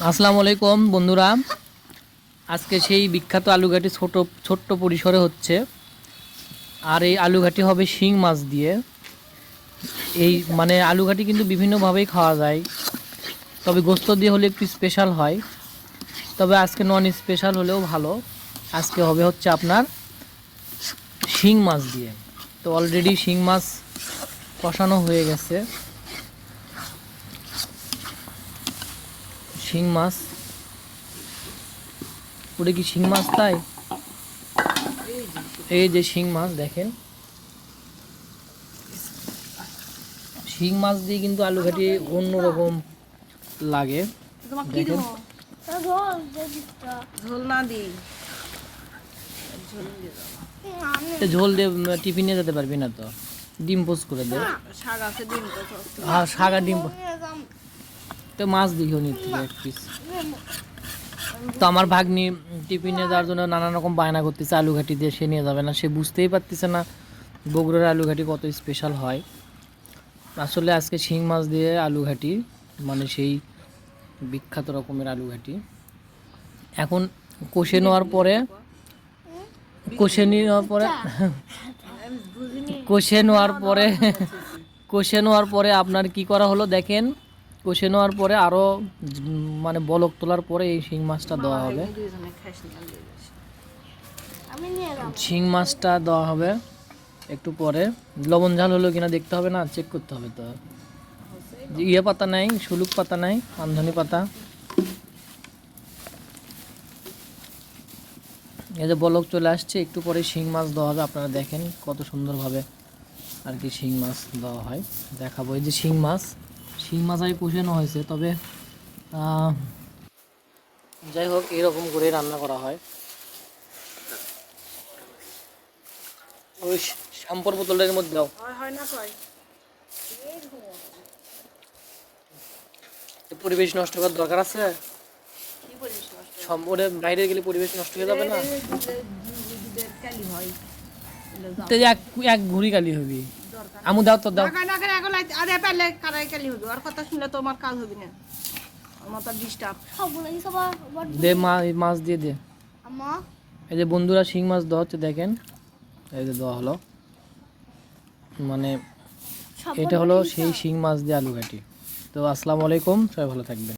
আসসালামু আলাইকুম বন্ধুরা, আজকে সেই বিখ্যাত আলুঘাটি ছোট্ট পরিসরে হচ্ছে। আর এই আলুঘাটি হবে শিং মাছ দিয়ে। এই মানে আলুঘাটি কিন্তু বিভিন্নভাবেই খাওয়া যায়, তবে গোস্ত দিয়ে হলে একটু স্পেশাল হয়। তবে আজকে নন স্পেশাল হলেও ভালো। আজকে হবে হচ্ছে আপনার শিং মাছ দিয়ে। তো অলরেডি শিং মাছ কষানো হয়ে গেছে। শিং মাছ ওটা কি শিং মাছ? তাই এই যে শিং মাছ দেখেন, শিং মাছ দিয়ে কিন্তু আলুঘাটি অন্যরকম লাগে। দেখেন ঝোল দিয়ে টিফিন নিয়ে যেতে পারবি না তো, ডিম পোস্ট করে দে। হ্যাঁ, শাক আর ডিম তো মাছ দিও নিতে এক পিস। তো আমার ভাগ্নি টিফিনে যাওয়ার জন্য নানান রকম বায়না করতেছে, আলুঘাটি দিয়ে সে নিয়ে যাবে না। সে বুঝতেই পারতেছে না বগুড়ার আলুঘাটি কত স্পেশাল হয়। আসলে আজকে শিং মাছ দিয়ে আলুঘাটি, মানে সেই বিখ্যাত রকমের আলুঘাটি। এখন কষে নেওয়ার পরে কষে নেওয়ার পরে কষে নেওয়ার পরে কষে নেওয়ার পরে আপনার কি করা হলো দেখেন, কষে নেওয়ার পরে আরও মানে বলক তোলার পরে এই শিং মাছটা দেওয়া হবে। শিং মাছটা দেওয়া হবে একটু পরে। লবণ ঝাল হলো কিনা দেখতে হবে, না চেক করতে হবে। তো ইয়ে পাতা নাই, শুলুক পাতা নাই, আমধনি পাতা। এই যে বলক চলে আসছে, একটু পরে শিং মাছ দেওয়া হবে। আপনারা দেখেন কত সুন্দরভাবে আর কি শিং মাছ দেওয়া হয়, দেখাবো। এই যে শিং মাছ আগে কষানো হয়েছে, তবে যাই হোক এরকম করে রান্না করা হয়। ওই শ্যাম্পুর বোতলের মধ্যে দাও। পরিবেশ নষ্ট করার দরকার আছে? সম্পূর্ণ বাইরে গেলে পরিবেশ নষ্ট হয়ে যাবে না? এক ঘুরি কালি হবি। আমু দাও তো দাও। দে মাছ দিয়ে দে। এই যে বন্ধুরা শিং মাছ দেওয়া হচ্ছে দেখেন, এই যে দেওয়া হলো। মানে এটা হলো সেই শিং মাছ দিয়ে আলুঘাটি। তো আসসালামু আলাইকুম, সবাই ভালো থাকবেন।